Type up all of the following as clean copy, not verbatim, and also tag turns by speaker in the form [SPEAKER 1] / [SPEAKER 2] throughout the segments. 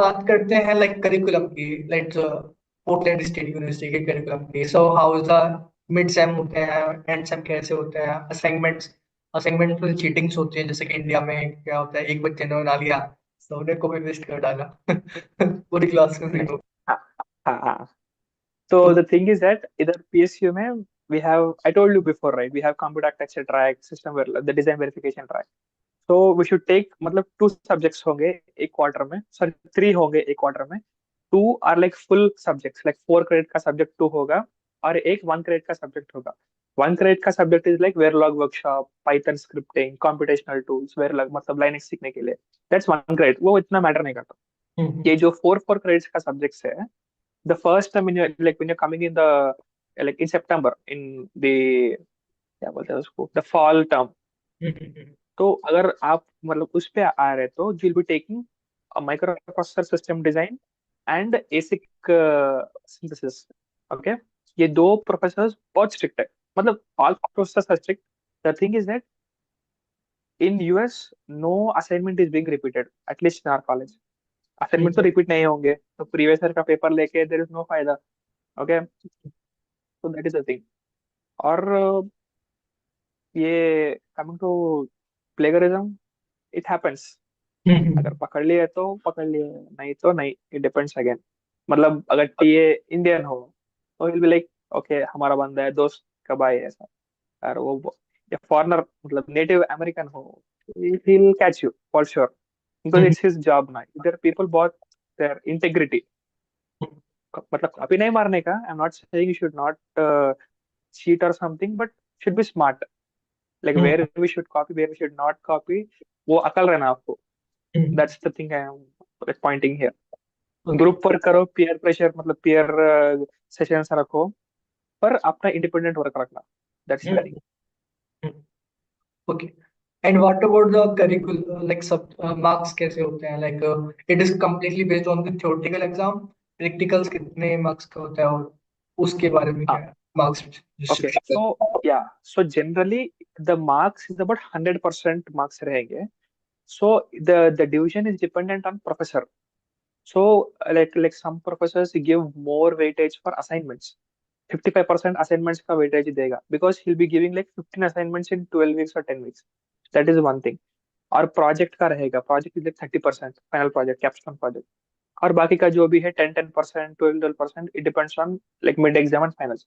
[SPEAKER 1] बात करते हैं लाइक करिकुलम की, लाइक पोर्टलैंड स्टेट यूनिवर्सिटी के करिकुलम की। So how is the mid sem होते हैं, एंड सेम कैसे होते हैं, असाइनमेंट्स असाइनमेंट में चीटिंग्स होती है, जैसे कि इंडिया में क्या होता है, एक बच्चे ने बना लिया तो उन्हें कॉपी पेस्ट कर डाला पूरी क्लास में से।
[SPEAKER 2] हाँ हाँ हाँ। So
[SPEAKER 1] तो
[SPEAKER 2] the thing is that इधर PSU में we have, I told you before, right, we have computer architecture track, the design verification track. So we should take, मतलब 2 subjects होंगे एक क्वार्टर में, सॉरी 3 होंगे एक क्वार्टर में। 2 are like full subjects, like 4 credit का subject 2 होगा, और एक 1 credit का सब्जेक्ट होगा। 1 credit का subject is like Verilog workshop, Python scripting, computational tools, Verilog मतलब लाइनेक्स सीखने के लिए। दैट्स 1 credit, वो इतना मैटर नहीं करता।
[SPEAKER 1] हम्म,
[SPEAKER 2] ये जो 4 credits का सब्जेक्ट्स है, the first time when you're coming in the, like in September, in the, क्या बोलते हैं उसको, the fall term।
[SPEAKER 1] हम्म,
[SPEAKER 2] तो अगर आप मतलब उस पे आ रहे तो you'll be taking a microprocessor system design and ASIC synthesis। Okay, ये 2 प्रोफेसर्स बहुत स्ट्रिक्ट है, मतलब all professors are strict। The thing is that in US no assignment is being repeated, at least in our college। Assignment तो repeat नहीं होंगे, तो previous year का paper लेके देयर इज नो फायदा। ओके, तो दैट इज द थिंग। और ये coming to plagiarism, it happens. अगर
[SPEAKER 1] हम्म,
[SPEAKER 2] पकड़ लिए तो पकड़ लिए, नहीं तो नहीं, इट डिपेंड्स अगेन। मतलब अगर टीए इंडियन हो तो विल बी लाइक ओके, हमारा बंदा है, दोस्त का भाई है ऐसा। और वो या फॉरेनर, मतलब नेटिव अमेरिकन हो, he will catch you for sure, because
[SPEAKER 1] hmm,
[SPEAKER 2] it's his job ना। इधर पीपल बहुत देयर इंटेग्रिटी, मतलब कॉपी नहीं मारने का, I am not saying you should not cheat or something, but should be smart, like
[SPEAKER 1] hmm,
[SPEAKER 2] where we should copy, where we should not copy, वो अकल रहना आपको।
[SPEAKER 1] हम्म,
[SPEAKER 2] that's the thing I am like pointing here।
[SPEAKER 1] Okay,
[SPEAKER 2] group work करो, peer pressure मतलब peer sessions रखो, पर अपना independent work रखना, that's the thing.
[SPEAKER 1] Okay. And what about the curriculum, like सब मार्क्स कैसे होते हैं, like it is completely based on the theoretical exam, practicals कितने मार्क्स का होता है, और उसके बारे में क्या
[SPEAKER 2] हाँ,
[SPEAKER 1] है marks
[SPEAKER 2] okay,
[SPEAKER 1] distribution?
[SPEAKER 2] So yeah, so generally the marks is about 100% marks रहेंगे। So the division is dependent on professor. So like some professors give more weightage for assignments, 55% assignments का weightage देगा, because he'll be giving like 15 assignments in 12 weeks or 10 weeks। that is one thing। और project का रहेगा, project is like 30%, final project, capstone project. और बाकी का जो भी है 10% 12%, it depends on like mid exam and finals.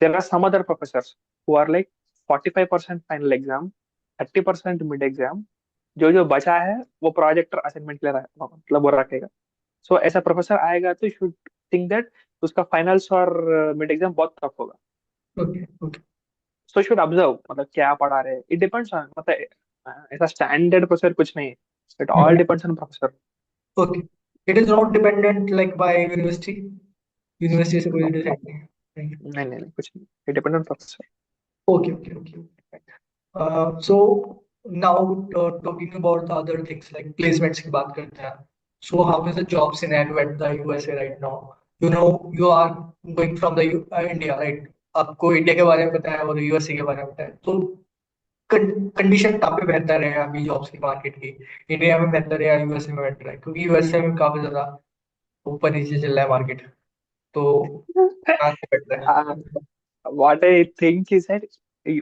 [SPEAKER 2] There are some other professors who are like 45% final exam, 30% mid exam, जो जो बचा है वो प्रोजेक्ट और असाइनमेंट के लिए मतलब वो रखेगा। सो ऐसा प्रोफेसर आएगा तो शुड थिंक दैट उसका फाइनल्स और मिड एग्जाम बहुत टफ होगा।
[SPEAKER 1] Okay, okay,
[SPEAKER 2] so should observe मतलब क्या पढ़ा रहे, इट डिपेंड्स ऑन, मतलब ऐसा स्टैंडर्ड प्रोफेसर कुछ नहीं है, it all depends on professor.
[SPEAKER 1] Okay. It is not dependent like by university, university से कोई
[SPEAKER 2] नो,
[SPEAKER 1] डिसाइड नहीं?
[SPEAKER 2] नहीं नहीं नहीं, कुछ नहीं, it depend on professor.
[SPEAKER 1] Okay, okay, okay. So now talking about the other things like placements की बात करते हैं। So how is the job scenario at the USA right now? You know, you are going from the India, right? आपको India के बारे में पता है और यूएसए के बारे में पता है, तो कंडीशन कहाँ पे बेहतर है अभी जॉब्स की मार्केट की? इंडिया में बेहतर है या यूएसए में बेहतर है? क्योंकि यूएसए में काफी ज्यादा ऊपर नीचे चल रहा है मार्केट, तो कहाँ से बेहतर है?
[SPEAKER 2] What I think is that,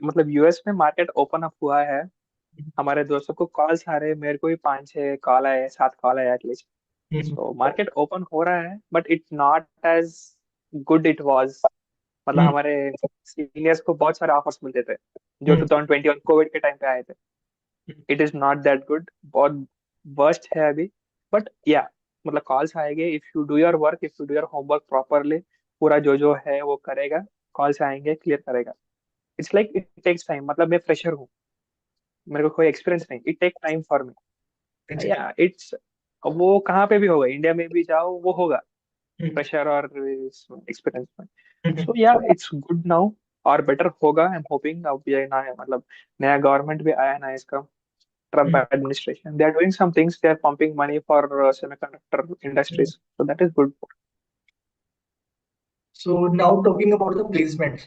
[SPEAKER 2] मतलब यूएस में मार्केट ओपन अप हुआ है। हमारे दोस्तों को कॉल्स आ रहे हैं, मेरे को भी 5-6 कॉल आए, 7 कॉल आए at least.
[SPEAKER 1] Hmm,
[SPEAKER 2] so market open हो रहा है, but it not as good it was. मतलब
[SPEAKER 1] हम्म,
[SPEAKER 2] हमारे सीनियर्स को बहुत सारे ऑफर्स मिलते थे जो
[SPEAKER 1] हम्म,
[SPEAKER 2] 2021 कोविड के टाइम पे आए थे। It is not that good, बहुत वर्स्ट है अभी। बट या, मतलब कॉल्स आएंगे, if you do your work, if you do your homework properly, पूरा जो जो है वो करेगा, कॉल्स आएंगे, क्लियर करेगा। It's like it takes time, मतलब मैं फ्रेशर हूँ, मेरे को कोई एक्सपीरियंस नहीं, it take time for me.
[SPEAKER 1] अच्छा,
[SPEAKER 2] या इट्स, वो कहाँ पे भी होगा, इंडिया में भी जाओ वो होगा,
[SPEAKER 1] हम्म,
[SPEAKER 2] प्रेशर और एक्सपीरियंस में।
[SPEAKER 1] हम्म,
[SPEAKER 2] सो या, इट्स गुड नाउ, और बेटर होगा, आई एम होपिंग। अब ये ना है, मतलब नया गवर्नमेंट भी आया ना इसका, Trump
[SPEAKER 1] hmm.
[SPEAKER 2] Administration, they are doing some things, they are pumping money for semiconductor industries, so that is good.
[SPEAKER 1] So now talking about the placements,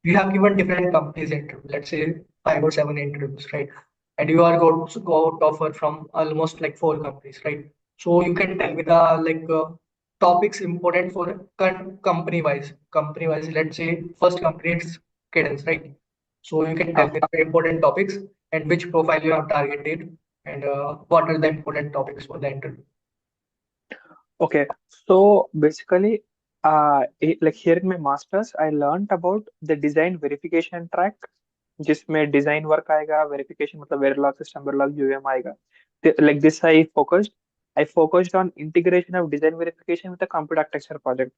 [SPEAKER 1] you have given different companies interview, let's say 5 or 7 interviews, right? And you are got offer from almost like 4 companies, right? So you can tell me the topics important for company wise. Company wise, let's say first company is Cadence, right? So you can tell
[SPEAKER 2] Ah,
[SPEAKER 1] me the important topics and which profile you have targeted and what are the important topics for the interview.
[SPEAKER 2] okay. So basically, like here in my masters, I learned about the design verification track, जिसमें design work आएगा, verification मतलब Verilog, system Verilog, UVM आएगा. Like this, I focused on integration of design verification with the computer architecture project.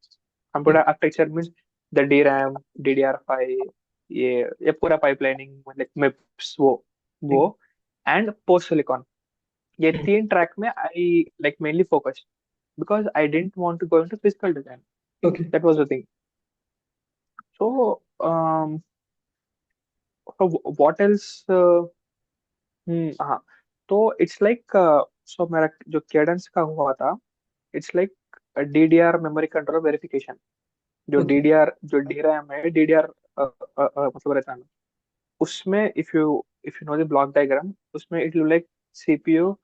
[SPEAKER 2] Computer
[SPEAKER 1] Okay.
[SPEAKER 2] architecture means the DRAM, DDR5, ये पूरा pipelining, like MIPS वो and post silicon. ये तीन track में I like mainly focused because I didn't want to go into physical design.
[SPEAKER 1] Okay.
[SPEAKER 2] That was the thing. So, so what else? हाँ, तो it's like so मेरा जो cadence का हुआ था, it's like DDR memory controller verification. जो
[SPEAKER 1] Okay.
[SPEAKER 2] DDR जो DRAM है, DDR मतलब रहता है ना, उसमें if you know the block diagram, उसमें it look like CPU,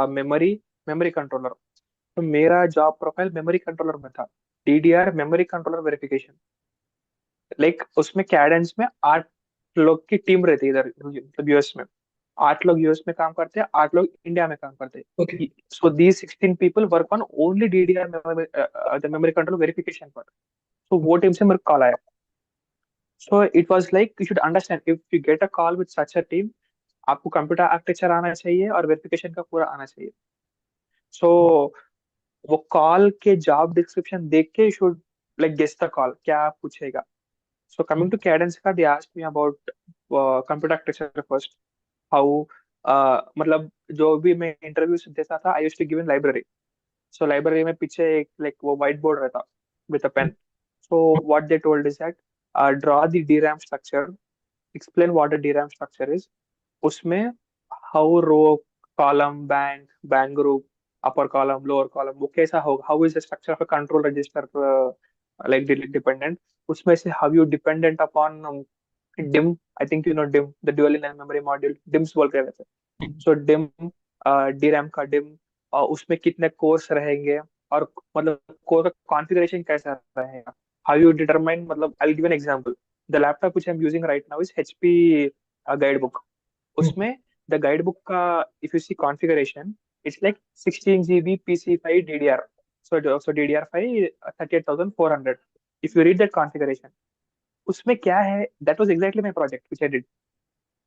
[SPEAKER 2] memory controller. तो मेरा जॉब प्रोफाइल मेमोरी कंट्रोलर में था, DDR memory controller verification. Like उसमें कैडेंस में 8 लोग की टीम रहती है इधर, मतलब यूएस में. 8 लोग यूएस में काम करते हैं, 8 लोग इंडिया में काम करते
[SPEAKER 1] Okay.
[SPEAKER 2] हैं. So these 16 people work on only DDR memory control verification पर. तो वो टीम से मेरे को कॉल आया. So it was like you should understand if you get a call with such a team, आपको कंप्यूटर आर्किटेक्चर आना चाहिए और वेरिफिकेशन का पूरा आना चाहिए. सो वो कॉल के जॉब डिस्क्रिप्शन देख के should like guess the call क्या पूछेगा. सो कमिंग टू कैडेंस का, they asked me about computer architecture first. How मतलब जो भी मैं इंटरव्यू देता था, I used to give in library. So library में पीछे एक लाइक वो व्हाइट बोर्ड रहता with a pen. So what they told is that draw the DRAM structure, explain what the DRAM structure is. उसमें how row, column, bank group, upper column, lower column, वो कैसा होगा, how is the structure of a control register like dependent. उसमें से how you dependent upon dim. I think you know dim, the dual inline memory module, dims बोल के वैसे. सो dim, DRAM का dim, उसमें कितने कोर्स रहेंगे, और मतलब कोर का कॉन्फ़िगरेशन कैसा रहेगा. हाउ यू डिटरमाइन, मतलब I will give an example. The laptop which I am using right now is HP guide book. उसमें द गाइड बुक का if you see configuration, it's like 16 GB PC5 DDR. So DDR5 38,400. If you read that configuration, उसमें क्या है, that was exactly my project which I did.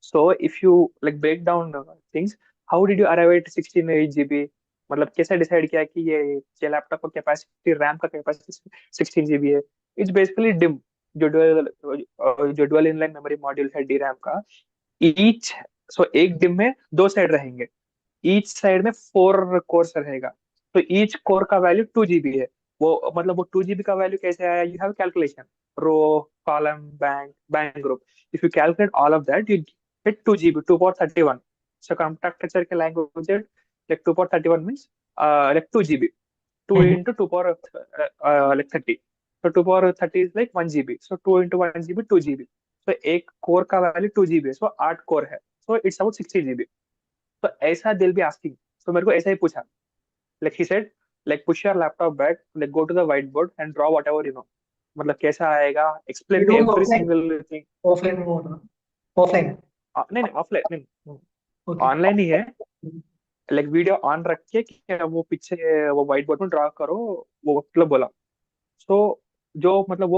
[SPEAKER 2] So if you like break down things, how did you arrive at 16 GB? मतलब कैसे decide किया कि ये laptop का capacity, RAM का कैपेसिटी 16 GB है. इट्स बेसिकली डिम, जो डुअल इनलाइन मेमोरी मॉड्यूल है DRAM का. ईच सो एक डिम में 2 साइड रहेंगे, ईच साइड में 4 कोर्स रहेगा. तो ईच कोर का वैल्यू 2 GB है. वो मतलब वो 2 GB का वैल्यू कैसे आया, you have calculation, row, column, bank group. If you calculate all of that, you get 2 GB, 2 power 31. So computer architecture के language like 2 power 31 means like 2 GB, 2 into 2 power like 30. So 2 power 30 is like 1 GB. So 2 into 1 GB, 2 GB. So एक core का value 2 GB है, सो 8 core है. So it's about 60 GB. तो ऐसा दिल भी asking. तो मेरे को ऐसा ही पूछा. Like he said, like push your laptop back, like go to the white board and draw whatever you know. मतलब कैसा आएगा,
[SPEAKER 1] You
[SPEAKER 2] explain me
[SPEAKER 1] do
[SPEAKER 2] every
[SPEAKER 1] offline,
[SPEAKER 2] single thing.
[SPEAKER 1] offline में होना, offline.
[SPEAKER 2] नहीं नहीं, ऑफलाइन नहीं,
[SPEAKER 1] Okay.
[SPEAKER 2] Online ही है. Like video on रख के कि वो पीछे वो व्हाइट बोर्ड में ड्रॉ करो, वो मतलब बोला. सो जो मतलब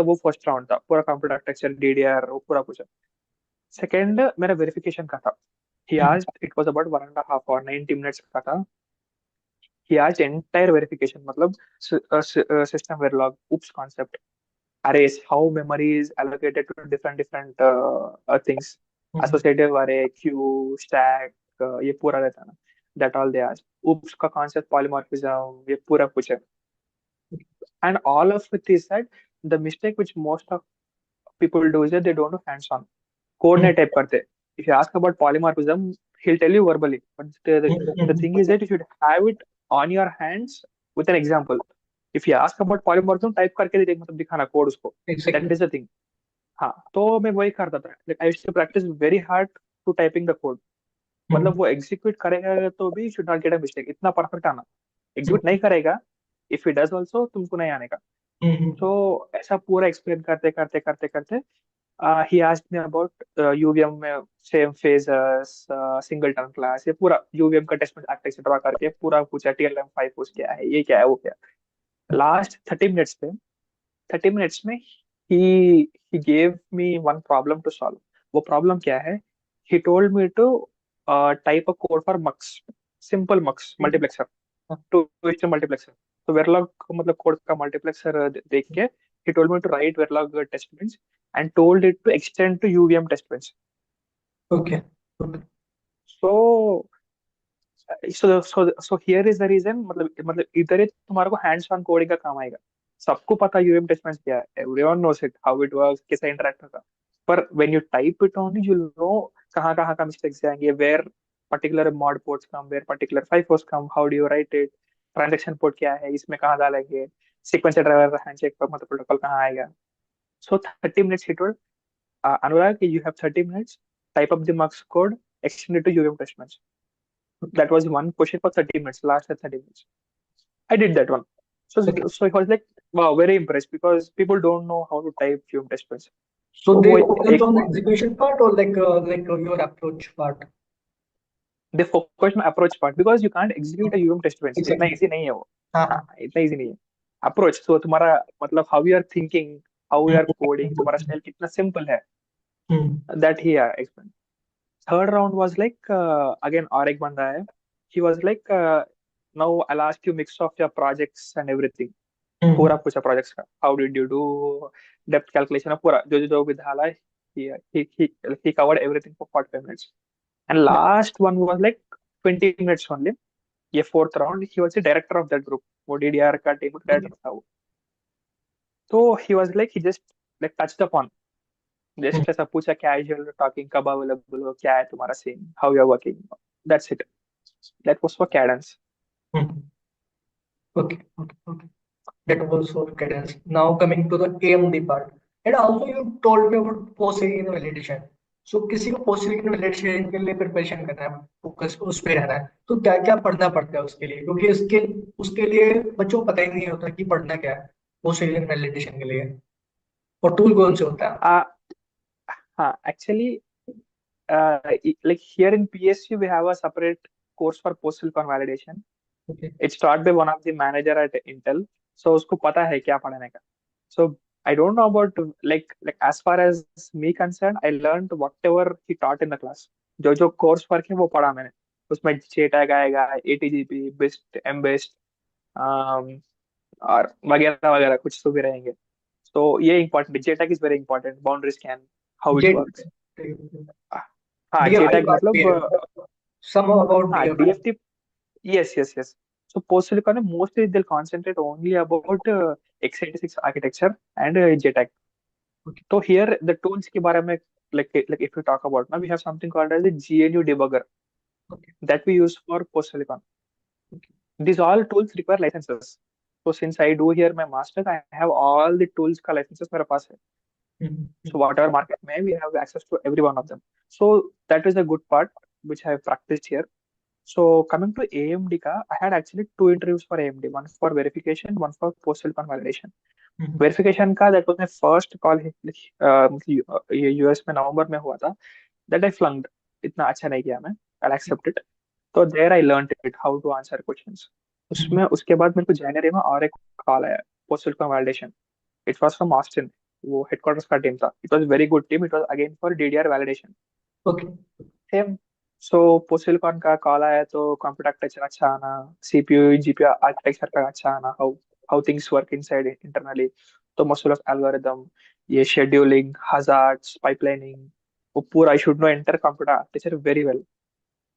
[SPEAKER 2] वो फर्स्ट राउंड था, पूरा कंप्यूटर आर्किटेक्चर, DDR, वो पूरा कुछ. सेकंड मेरा वेरिफिकेशन का था. He asked, it was about 1.5 hour, 90 minutes का था. ही आस्क्ड एंटायर वेरिफिकेशन, मतलब system Verilog, oops concept, arrays, how memory is allocated to different things, associative array, queue, stack, ये पूरा रहता है ना. that all they ask. oops का concept, polymorphism, ये पूरा कुछ है. And all of it is that the mistake which most of people do is that they don't do hands on code नहीं type करते. If you ask about polymorphism, he'll tell you verbally, but the thing is that you should have it on your hands with an example. If you ask about polymorphism, type करके देख, मतलब दिखाना code उसको. That
[SPEAKER 1] Exactly.
[SPEAKER 2] is the thing. हाँ, तो मैं वही करता था. Like I used to practice very hard to typing the code. मतलब वो एग्जीक्यूट करेगा तो भी should not get a mistake, इतना परफेक्ट आना। एग्जीक्यूट नहीं करेगा, इफ ही डज ऑल्सो तुमको नहीं आने का। तो ऐसा पूरा एक्सप्लेन करते करते करते करते he asked me about UVM में सेम फेजर्स, सिंगलटन क्लास, ये पूरा यूवीएम का टेस्ट आर्किटेक्चर ड्रा करके पूरा पूछा, TLM5 पूछ क्या है, ये क्या है, वो क्या है। लास्ट 30 मिनट्स पे, 30 मिनट्स में he gave me one problem to solve। वो प्रॉब्लम क्या है? He told me to type a code for mux, simple mux multiplexer, two stage multiplexer. तो वेरलॉग मतलब कोड का मल्टीप्लेक्सर देख के he told me to write verilog test bench and told it to extend to UVM test bench।
[SPEAKER 1] Okay okay
[SPEAKER 2] so so here is the reason, मतलब इधर ही तुम्हारे को hands on coding का काम आएगा। सबको पता यूएम टेस्ट बेंच क्या है, everyone knows it, how it works, कैसे इंटरेक्ट होगा। पर when you type it only you know कहाँ कहाँ का मिस्टेक्स जाएंगे, where particular modports come, where particular five ports come, how do you write it, transaction port क्या है, इसमें कहाँ डालेंगे, सीक्वेंसर ड्राइवर हैंडशेक पर मतलब प्रोटोकॉल कहाँ आएगा। सो 30 मिनट्स ही told Anurag, you have 30 minutes, type up the marks code, extend to um test bench. That was one question for 30 minutes, last 30 minutes. I did that one. So,
[SPEAKER 1] okay
[SPEAKER 2] so I was like, wow, very impressed because people don't know how to type few test points.
[SPEAKER 1] सो
[SPEAKER 2] तो
[SPEAKER 1] दे
[SPEAKER 2] वो
[SPEAKER 1] focused
[SPEAKER 2] एक
[SPEAKER 1] on the execution part और like your approach part.
[SPEAKER 2] they focus on approach part because you can't execute a UM test points, इतना
[SPEAKER 1] exactly.
[SPEAKER 2] easy नहीं है वो।
[SPEAKER 1] हाँ
[SPEAKER 2] हाँ,
[SPEAKER 1] हाँ।
[SPEAKER 2] इतना easy नहीं है। अप्रोच तो तुम्हारा मतलब how you are thinking, how you are coding, तुम्हारा स्टाइल कितना सिंपल है,
[SPEAKER 1] हम्म
[SPEAKER 2] that he explained। Third round was like again और एक बंदा है, he was like now I'll ask you mix of your projects and everything। पूरा
[SPEAKER 1] हम्म
[SPEAKER 2] पूछा projects का, how did you do depth calculation, पूरा जो जो जो भी डाला है, he covered everything for 45 minutes। and last one was like 20 minutes only। ये fourth round, he was the director of that group, वो डीडीआर का टीम का डायरेक्टर था वो। तो he was like he just like touched upon, just ऐसा पूछा casual talking, कब अवेलेबल हो, क्या है तुम्हारा scene, how you are working, that's it. That was for Cadence.
[SPEAKER 1] Okay okay okay that was for Cadence. Now coming to the AMD part. And also you told me about post-silicon validation. So किसी को post-silicon validation के लिए preparation करना है, focus उस पे रहना है, तो क्या क्या पढ़ना पड़ता है उसके लिए? क्योंकि इसके उसके लिए बच्चों को पता ही नहीं होता कि पढ़ना क्या है post-silicon validation के लिए, और टूल कौन से होता है?
[SPEAKER 2] हाँ actually like here in PSU we have a separate course for post silicon validation।
[SPEAKER 1] Okay
[SPEAKER 2] It's taught by one of the manager at Intel, so उसको पता है क्या पढ़ाने का। So I don't know about like as far as me concerned, I learned whatever he taught in the class। जो जो course work है वो पढ़ा मैंने। उसमें JTAG आएगा, ATGP, BIST, MBIST, और वगैरह वगैरह कुछ तो भी रहेंगे। तो ये important, JTAG is very important, boundary scan, how it
[SPEAKER 1] J
[SPEAKER 2] works. हाँ
[SPEAKER 1] DFT
[SPEAKER 2] JTAG
[SPEAKER 1] part भी
[SPEAKER 2] मतलब
[SPEAKER 1] है, some about
[SPEAKER 2] हाँ
[SPEAKER 1] DFT।
[SPEAKER 2] DFT। Yes, yes, yes। So post silicon mostly they'll concentrate only about x86 architecture and JTAG।
[SPEAKER 1] Okay
[SPEAKER 2] So here the tools के बारे में, like if you talk about now, we have something called as the GNU debugger
[SPEAKER 1] okay
[SPEAKER 2] that we use for post silicon। These all tools require licenses। So since I do here my master, I have all the tools का licenses मेरे पास है। So whatever market may, we have access to every one of them। So that is a good part which I have practiced here। So coming to AMD ka, I had actually two interviews for AMD, one for verification, one for post silicon validation। Verification का that was my first call, ये US में नवंबर में हुआ था। That I flunked, इतना अच्छा नहीं किया मैं, I'll accept it। तो there I learned it how to answer questions। उसमें उसके बाद मेरे को जनवरी में और एक कॉल आया, post silicon validation। It was from Austin, वो headquarters का टीम था। It was very good team, it was again for DDR validation।
[SPEAKER 1] Okay
[SPEAKER 2] same. So post silicon का कॉल आया तो कंप्यूटर आर्किटेक्चर अच्छा आना, सीपीयू जीपीयू आर्किटेक्चर का अच्छा आना, how how things work inside internally. तो मसले ऑफ एल्गोरिदम, ये शेड्यूलिंग, हजार्ड्स, पाइपलाइनिंग, वो पूरा I should know entire computer architecture very well.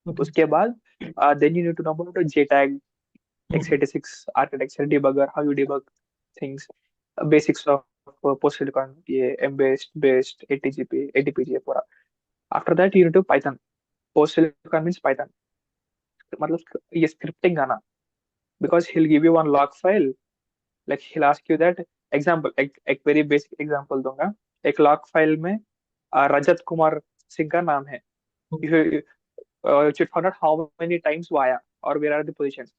[SPEAKER 1] Okay
[SPEAKER 2] उसके बाद then you need to know about JTAG, x86 architecture, debugger, how you debug things, basics of post silicon, ये M based ATGP ATPG पूरा। After that you need to python. Post silicon means python, मतलब ये scripting आना। Because he'll give you one log file, like he'll ask you that example, एक very basic example दूंगा। एक log file में रजत कुमार सिंह का नाम है, you should find out how many times via or where are the positions.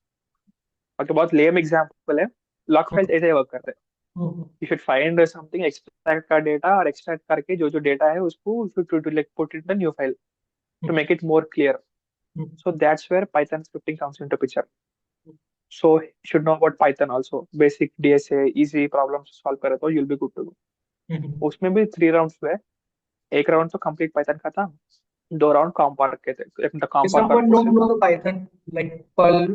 [SPEAKER 2] Okay, बहुत lame example है. Log files ऐसे work करते हैं.
[SPEAKER 1] Mhm.
[SPEAKER 2] You should find something, extract का data और extract करके जो जो data है उसको you should to like put it in the new file to make it more clear.
[SPEAKER 1] Mhm.
[SPEAKER 2] So that's where Python scripting comes into picture. So you should know about Python also. Basic DSA, easy problems solve करे तो you'll be good to go.
[SPEAKER 1] Mhm.
[SPEAKER 2] उसमें भी 3 rounds हुए. एक round तो complete Python का था, 2 round कॉम्पार्क के थे. एक
[SPEAKER 1] If
[SPEAKER 2] कॉम्पार्क
[SPEAKER 1] someone
[SPEAKER 2] पोर्शन
[SPEAKER 1] don't
[SPEAKER 2] था.
[SPEAKER 1] know the Python, like Perl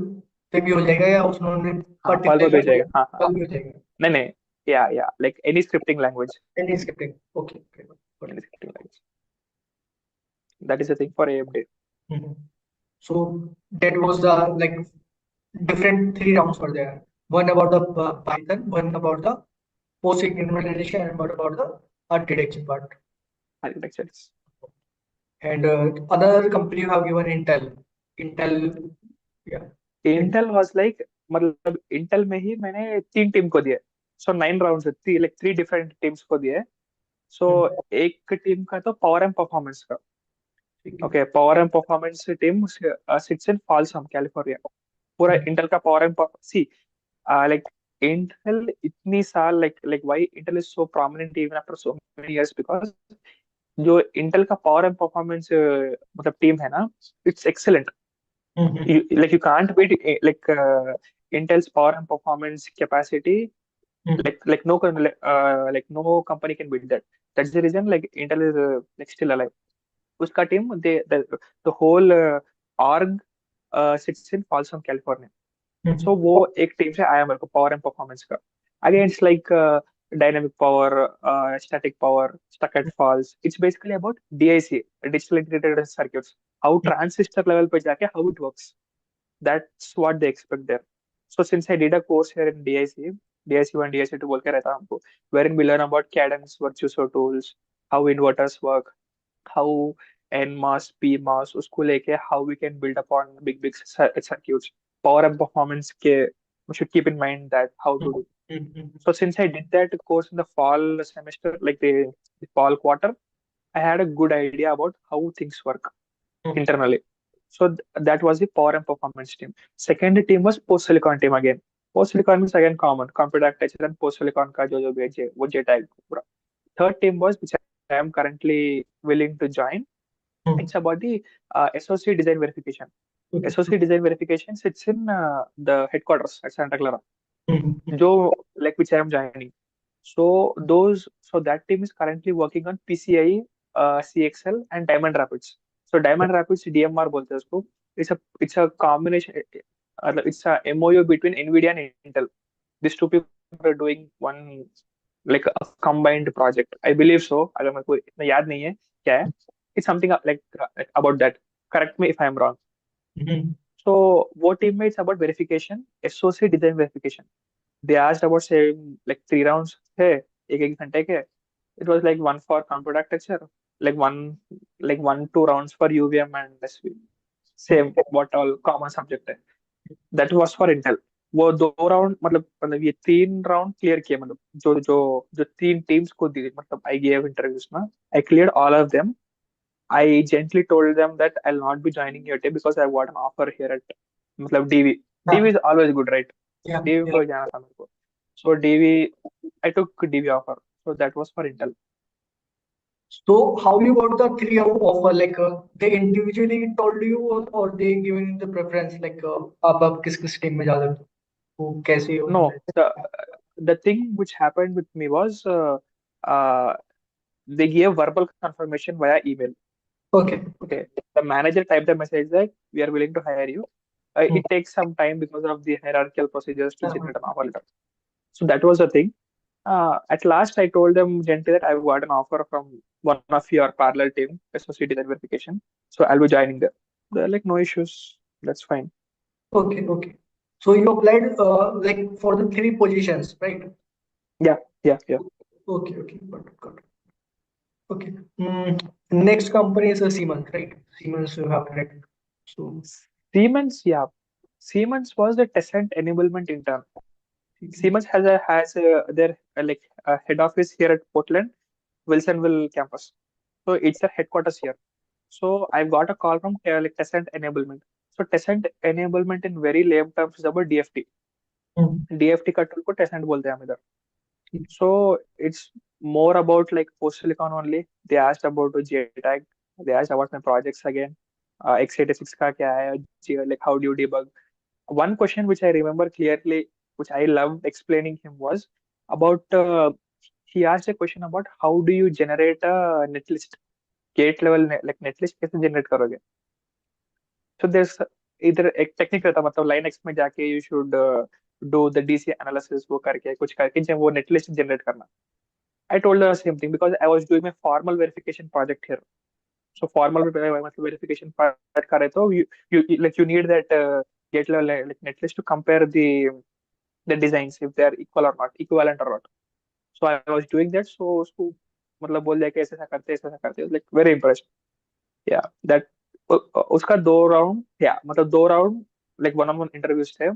[SPEAKER 1] पे भी हो जाएगा या उसमें
[SPEAKER 2] हाँ पर्ल पे
[SPEAKER 1] पर्टिकुलरली
[SPEAKER 2] भेजेगा. हाँ हाँ.
[SPEAKER 1] Perl भी हो जाएगा?
[SPEAKER 2] नहीं नहीं. या like any scripting language.
[SPEAKER 1] Any scripting? Okay, okay, got
[SPEAKER 2] any
[SPEAKER 1] it.
[SPEAKER 2] Scripting language. That is the thing for AMD.
[SPEAKER 1] Mhm. So that was the like different three rounds were there. One about the Python, one about the post implementation, and one about the architecture part.
[SPEAKER 2] Architectures.
[SPEAKER 1] And other company you have given Intel. Intel, yeah.
[SPEAKER 2] Intel was like, मतलब Intel में ही मैंने 3 team को दिए. सो 9 round three like 3 different teams को दिए. सो एक team का तो पावर एंड परफॉर्मेंस का.
[SPEAKER 1] ठीक है.
[SPEAKER 2] Okay, power and performance team sits in Folsom California. पूरा इंटेल का power and see like Intel इतनी साल like why Intel is so prominent even after so many years, because जो Intel का power and performance मतलब team है ना, it's excellent. Like you can't beat Intel's power and performance capacity. Like like no company can beat that. That's the reason like Intel is like still alive. उसका team the whole org sits in Folsom, California. So वो एक team से आया मेरे को power and performance का. Against like dynamic power, static power, stuck at faults. It's basically about DIC, digital integrated circuits. How transistor level पे जाके how it works, that's what they expect there. So since I did a course here in DIC1 DIC2 बोल के रहता हमको, wherein we learn about cadence, virtuoso tools, how inverters work, how NMOS, PMOS, उसको लेके how we can build upon big circuits. Power and performance के we should keep in mind that how to do. So since I did that course in the fall semester, like the fall quarter, I had a good idea about how things work internally. So that was the power and performance team. Second team was post silicon team again. Post silicon is again common, computer architecture and post silicon का जो जो भी है वो J tag पूरा. Third team was which I am currently willing to join. It's about the SOC design verification. SOC design verification sits in the headquarters at Santa Clara, like which I am joining. So that team is currently working on PCI, CXL, and Diamond Rapids. So Diamond Rapids DMR बोलते हैं उसको. It's a combination. It's a MOU between NVIDIA and Intel. These two people are doing one like a combined project. I believe so. अगर मेरे को इतना याद नहीं है क्या है. It's something like about that. Correct me if I'm wrong. So what team is about verification, SOC design verification. They asked about saying like 3 rounds थे एक घंटे के. It was like one for computer architecture, like 1-2 rounds for UVM and SV. Same what all common subject है. That was for Intel. वो 2 round मतलब ये 3 round clear किए, मतलब जो जो जो 3 टीम्स को दी, मतलब आई गेव इंटरव्यूज ना, आई cleared all of them. I gently told them that I'll not be joining your team because I've got an offer here at मतलब DV. DV is always good, right?
[SPEAKER 1] Yeah,
[SPEAKER 2] DV को जाना था मेरे को. So DV, I took DV offer. So that was for Intel.
[SPEAKER 1] So how you got the three offer? Like they individually told you or they giving the preference like आप किस team में जा रहे हो? वो कैसे
[SPEAKER 2] No,
[SPEAKER 1] उन्होंने?
[SPEAKER 2] the thing which happened with me was uh, they gave verbal confirmation via email.
[SPEAKER 1] Okay.
[SPEAKER 2] Okay, the manager typed the message like we are willing to hire you. It takes some time because of the hierarchical procedures to generate an offer letter. So that was the thing. At last, I told them gently that I've got an offer from one of your parallel team, associate design verification. So I'll be joining there. They're like, no issues. That's fine.
[SPEAKER 1] Okay, okay. So you applied like for the three positions, right?
[SPEAKER 2] Yeah.
[SPEAKER 1] Okay, okay, got it. Okay. Next company is a Siemens, right? Siemens you have right. So
[SPEAKER 2] Siemens, yeah. Siemens was the Tessent enablement intern. Siemens has their like head office here at Portland, Wilsonville campus. So it's their headquarters here. So I got a call from like test and enablement. So test and enablement in very lame terms is about DFT.
[SPEAKER 1] Hmm.
[SPEAKER 2] DFT का tool को test and बोलते हैं हम इधर. So it's more about like post silicon only. They asked about the JTAG. They asked about my projects again. x86 का क्या है? Like how do you debug? One question which I remember clearly, which I loved explaining him was about. He asked a question about how do you generate a netlist, gate level like netlist कैसे generate करोगे? So there's इधर एक technique रहता मतलब Linux में जाके you should do the DC analysis वो करके कुछ करके जब वो netlist generate करना. I told her the same thing because I was doing my formal verification project here. So formal verification project करे तो you need that gate level like netlist to compare the designs if they are equal or not, equivalent or not. So I was doing that. So उसको मतलब बोल दिया कि ऐसा करते हैं like very impressed. Yeah, that उसका दो राउंड या मतलब दो round like one on one interviews थे.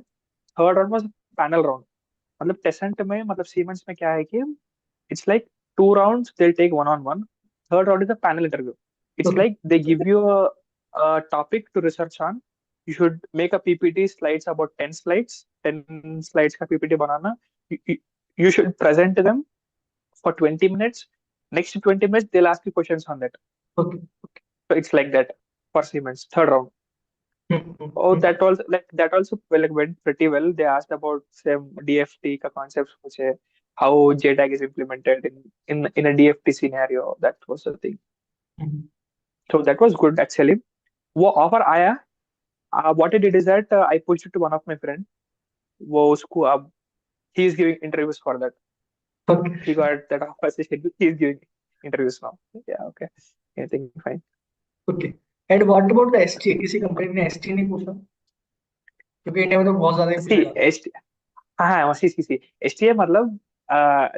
[SPEAKER 2] Third round was panel round. मतलब टेसेंट में मतलब सीमेंस में क्या है कि it's like two rounds they'll take one on one. Third round is a panel interview. It's
[SPEAKER 1] Okay.
[SPEAKER 2] like they give you a topic to research on. You should make a PPT slides about 10 slides. 10 slides का PPT banana. You should present them for 20 minutes. Next 20 minutes they'll ask you questions on that.
[SPEAKER 1] Okay.
[SPEAKER 2] So it's like that for Siemens. Third round.
[SPEAKER 1] Hmm.
[SPEAKER 2] Oh,
[SPEAKER 1] Hmm.
[SPEAKER 2] that also well, like, went pretty well. They asked about some DFT का concepts, which है how JTAG is implemented in a DFT scenario. That was the thing.
[SPEAKER 1] Hmm.
[SPEAKER 2] So that was good actually. वो offer आया. What I did is that I pushed it to one of my friend. वो उसको अब he is giving interviews for that.
[SPEAKER 1] Okay.
[SPEAKER 2] He got that offer. So he is giving interviews now. Yeah, okay. Anything fine.
[SPEAKER 1] Okay. And what about the ST? किसी company ने ST नहीं पूछा? क्योंकि India में तो बहुत ज्यादा ही पूछा
[SPEAKER 2] See,
[SPEAKER 1] जाता है.
[SPEAKER 2] हाँ, सी HTA मतलब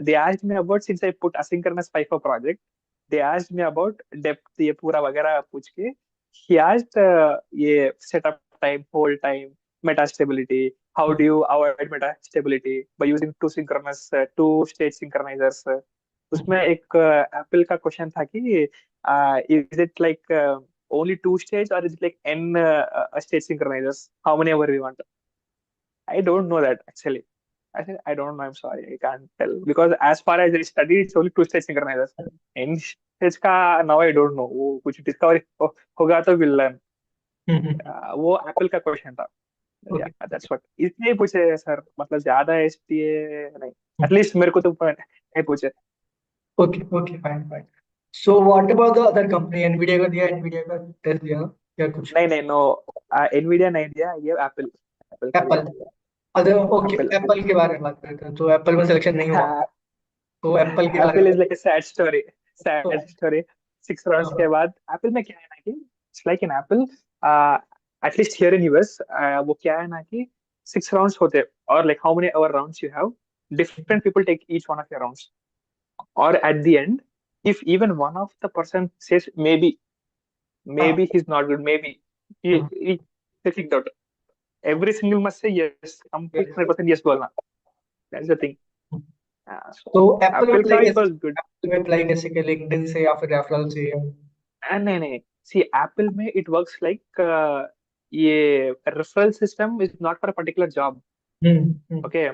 [SPEAKER 2] they asked me about since I put asynchronous FIFO project, they asked me about depth ये पूरा वगैरह पूछ के he asked ये setup time, hold time, meta stability, how do you avoid meta stability by using two stage synchronizers. उसमें एक Apple का question था कि is it like only two stage or is it like n stage synchronizers, how many ever we want. I don't know that actually. I said, I don't know. I'm sorry. I can't tell. Because as far as I studied, it's only two stage synchronizers. In stage का now I don't know. वो कुछ discovery होगा तो will learn. वो Apple का question था. Yeah,
[SPEAKER 1] okay.
[SPEAKER 2] that's what. इसलिए पूछे सर मतलब ज्यादा एसटीए नहीं. At least मेरे को तो नहीं पूछे.
[SPEAKER 1] Okay. Okay. Fine. Fine. So what about the other company? Nvidia का दिया, एनवीडिया का टेस्ट दिया ना? या कुछ?
[SPEAKER 2] नहीं नहीं नो. Nvidia नहीं दिया. ये एप्पल का दिया.
[SPEAKER 1] Apple. Other. Okay.
[SPEAKER 2] Apple.
[SPEAKER 1] Apple के बारे में बात करते हैं तो एप्पल में सिलेक्शन नहीं हुआ. तो एप्पल के बारे
[SPEAKER 2] एप्पल
[SPEAKER 1] में.
[SPEAKER 2] Is like a sad story.
[SPEAKER 1] तो
[SPEAKER 2] सैड स्टोरी. 6 राउंड्स के बाद एप्पल में क्या है ना कि it's like in Apple at least here in US वो क्या है ना कि 6 राउंड्स होते हैं और like how many hour rounds you have different people take each one of your rounds और at the end if even one of the person says maybe
[SPEAKER 1] हाँ.
[SPEAKER 2] he's not good, maybe he kicked out. Every single must say yes, complete 100% yes बोलना. That's the thing.
[SPEAKER 1] तो
[SPEAKER 2] So
[SPEAKER 1] Apple में
[SPEAKER 2] Apple
[SPEAKER 1] apply
[SPEAKER 2] का it
[SPEAKER 1] कैसे?
[SPEAKER 2] was good.
[SPEAKER 1] Apple में apply कैसे किया? LinkedIn से या फिर रेफरल से?
[SPEAKER 2] नहीं नहीं. सी एप्पल में इट वर्क्स लाइक ये referral system is not for a particular job.
[SPEAKER 1] Hmm.
[SPEAKER 2] Okay.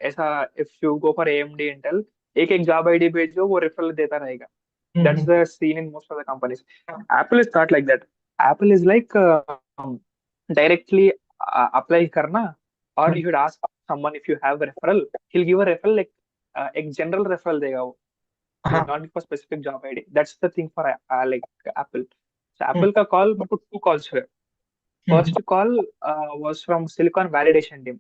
[SPEAKER 2] ऐसा if you go for AMD Intel एक एक जॉब आईडी भेजो वो रेफरल देता रहेगा. That's
[SPEAKER 1] hmm.
[SPEAKER 2] The scene in most of the companies. Apple is not like that. Apple is like directly apply करना और you should ask someone if you have referral he will give a referral like एक general referral देगा वो. He will
[SPEAKER 1] हाँ.
[SPEAKER 2] not give a specific job ID. That's the thing for like Apple. So
[SPEAKER 1] hmm.
[SPEAKER 2] Apple का call मेरे को 2 calls हुए.
[SPEAKER 1] हम्म.
[SPEAKER 2] First call was from Silicon Validation Team,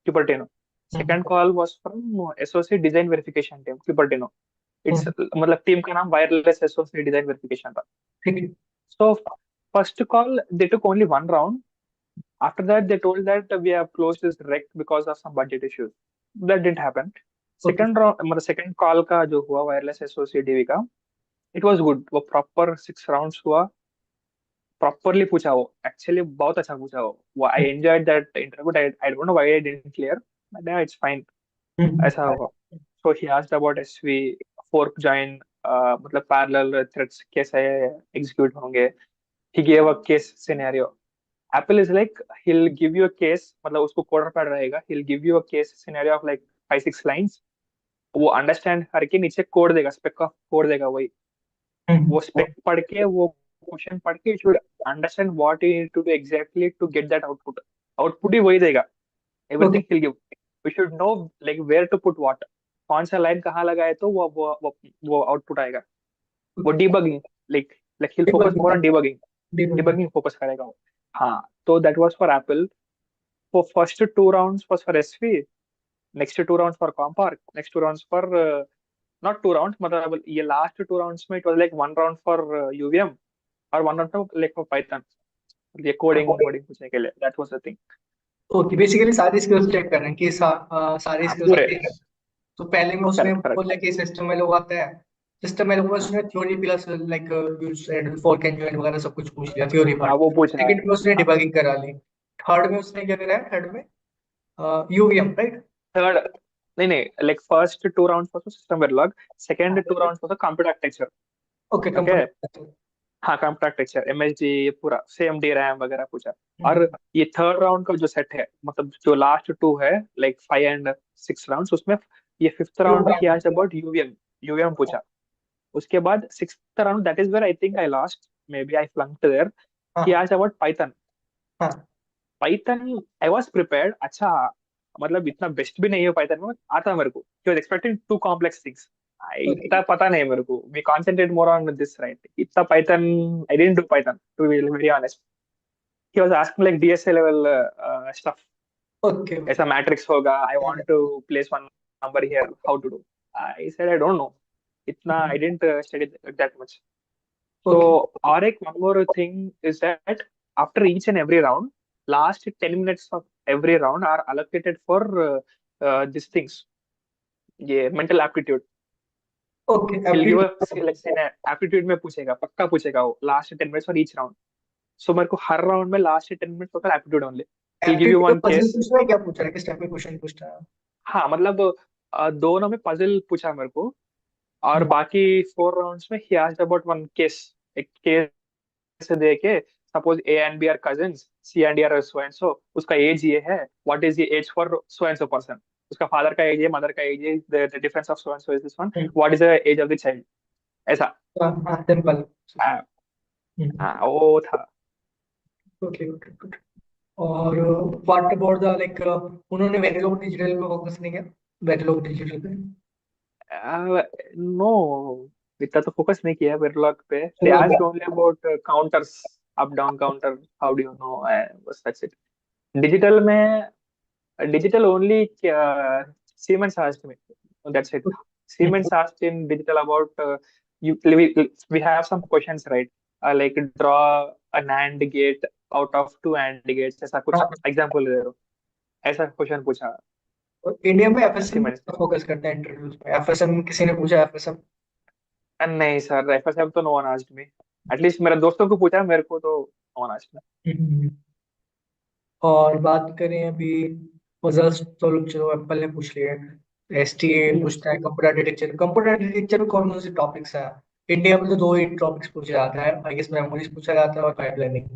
[SPEAKER 2] Cupertino.
[SPEAKER 1] Hmm.
[SPEAKER 2] Second call was from Associate Design Verification Team, Cupertino. It's मतलब team का नाम Wireless Associate Design Verification था.
[SPEAKER 1] ठीक है.
[SPEAKER 2] So first call they took only one round. After that they told that we have closed this rec because of some budget issues. That didn't happen.
[SPEAKER 1] Okay.
[SPEAKER 2] Second round मतलब second call का जो हुआ Wireless Associate DV का it was good. वो proper 6 rounds हुआ. Properly पूछा वो actually बहुत अच्छा पूछा वो I enjoyed that interview. I don't know why I didn't clear but it's fine. ऐसा हुआ. So he asked about SV fork join मतलब पैरेलल थ्रेड्स कैसे एग्जीक्यूट होंगे. he gave a case scenario. Apple is like he'll give you a case, मतलब उसको coder pad रहेगा, he'll give you a case scenario of like 5-6 lines, वो understand करके नीचे code देगा, स्पेक ऑफ कोड देगा वही, वो स्पेक पढ़ के, वो क्वेश्चन पढ़ के should understand what you need to do exactly to get that output, output ही वही देगा,
[SPEAKER 1] okay
[SPEAKER 2] everything he'll give. We should know like where to put what, कौन सा लाइन कहाँ लगाए तो वो आउटपुट आएगा. वो
[SPEAKER 1] okay
[SPEAKER 2] debugging, like he'll focus more on debugging,
[SPEAKER 1] debugging
[SPEAKER 2] debugging focus करेगा वो. हाँ, तो that was for Apple. For first 2 rounds was for SV, next 2 rounds for Compark, next 2 rounds for not 2 rounds, मतलब ये last 2 rounds में it was like 1 round for UVM और 1 round for like for Python, ये coding वोडिंग पूछने के लिए. That was the thing.
[SPEAKER 1] Okay basically सारी skills check कर रहे हैं कि सारी
[SPEAKER 2] हाँ
[SPEAKER 1] स्किल्स
[SPEAKER 2] पूरे.
[SPEAKER 1] आती है। तो पहले में उसने
[SPEAKER 2] करेक्ट करेक्ट.
[SPEAKER 1] बोला कि सिस्टम में लोग आते हैं, सिस्टम में लोग उसने theory plus like use and for can join वगैरह सब कुछ पूछ लिया, थ्योरी
[SPEAKER 2] हाँ
[SPEAKER 1] पार्ट।
[SPEAKER 2] वो पूछा.
[SPEAKER 1] सेकंड में उसने
[SPEAKER 2] हाँ
[SPEAKER 1] डिबगिंग करा ली। थर्ड में उसने क्या करा है, थर्ड में यूवीएम राइट।
[SPEAKER 2] थर्ड, नहीं नहीं, like first 2 rounds was system Verilog, second 2 rounds was computer architecture.
[SPEAKER 1] Okay
[SPEAKER 2] okay.
[SPEAKER 1] Computer.
[SPEAKER 2] हाँ कंप्यूटर आर्किटेक्चर, एमएसडी, ये पूरा सेम डी रैम वगैरह पूछा. और ये थर्ड राउंड का जो सेट है, मतलब जो लास्ट 2 है, लाइक 5 and 6 rounds, उसमें ये फिफ्थ राउंड में ही आज अबाउट यूवीएम, यूवीएम पूछा. उसके बाद sixth round, that is where I think I lost, maybe I flunked there. He
[SPEAKER 1] हाँ
[SPEAKER 2] आज अबाउट पाइथन.
[SPEAKER 1] हाँ
[SPEAKER 2] पाइथन आई वाज प्रिपेयर्ड, अच्छा मतलब इतना बेस्ट भी नहीं है पाइथन में, आता मेरे को. He was expecting too complex things.
[SPEAKER 1] Okay
[SPEAKER 2] इतना पता नहीं मेरे को, we concentrate more on this right, इतना Python I didn't do Python to be very honest. He was asking like DSA level stuff,
[SPEAKER 1] okay okay
[SPEAKER 2] ऐसा matrix होगा, I want to place one number here, how to do. I said I don't know, इतना I didn't study that much. So,
[SPEAKER 1] okay
[SPEAKER 2] or one more thing is that after each and every round, last 10 minutes of every round are allocated for these things. ये mental aptitude.
[SPEAKER 1] Okay
[SPEAKER 2] He'll give a
[SPEAKER 1] aptitude.
[SPEAKER 2] like say aptitude में पूछेगा, पक्का पूछेगा वो last 10 minutes for each round. So मेरे को हर round में last 10 minutes होता है aptitude only. He'll give you
[SPEAKER 1] aptitude
[SPEAKER 2] one
[SPEAKER 1] puzzle
[SPEAKER 2] case.
[SPEAKER 1] पूछ रहा है, क्या पूछ रहा है, किस टाइप का क्वेश्चन पूछ रहा है?
[SPEAKER 2] हाँ मतलब दोनों में puzzle पूछा मेरे को, और
[SPEAKER 1] हम्म,
[SPEAKER 2] बाकी 4 rounds में he asked about one case. एक case से देके, suppose A and B are cousins, C and D are so and so, उसका एज ये है, what is the age for so and so person, उसका फादर का age है, mother का एज है, the difference of so and so is this one,
[SPEAKER 1] hmm,
[SPEAKER 2] what is the age of the child, ऐसा.
[SPEAKER 1] हाँ हाँ सिंपल।
[SPEAKER 2] हाँ वो था.
[SPEAKER 1] Okay okay good. और व्हाट अबाउट द लाइक उन्होंने वेरिलोग डिजिटल पे फोकस नहीं किया, वेरिलोग डिजिटल पे?
[SPEAKER 2] नो, इतना तो फोकस नहीं किया वेरलॉग पे. They
[SPEAKER 1] Verilog
[SPEAKER 2] asked only about counters, up down counter, how do you know, बस दैट्स इट. डिजिटल में, digital only Siemens asked me. That's it. Siemens asked in digital about we have some questions, right? Like draw a NAND gate out of two AND gates, ऐसा कुछ
[SPEAKER 1] हाँ।
[SPEAKER 2] Example दे दो, ऐसा question पूछा
[SPEAKER 1] और India में FSM
[SPEAKER 2] siemens ने.
[SPEAKER 1] Focus करते हैं इंटरव्यूज में, एफएसएम किसी ने पूछा एफएसएम?
[SPEAKER 2] नहीं सर, FSM तो no one asked me. At least मेरे दोस्तों को पूछा, मेरे को तो नो वन आस्क्ड.
[SPEAKER 1] और बात करें अभी पजल्स, तो चलो एप्पल ने पूछ लिया, एसटीए
[SPEAKER 2] मी.
[SPEAKER 1] पूछता है, कंप्यूटर आर्किटेक्चर, कंप्यूटर आर्किटेक्चर में कौन कौन से टॉपिक्स हैं? इंडिया में तो दो ही टॉपिक्स पूछे जाते हैं, आई गेस मेमोरीज पूछा जाता है और पाइपलाइनिंग।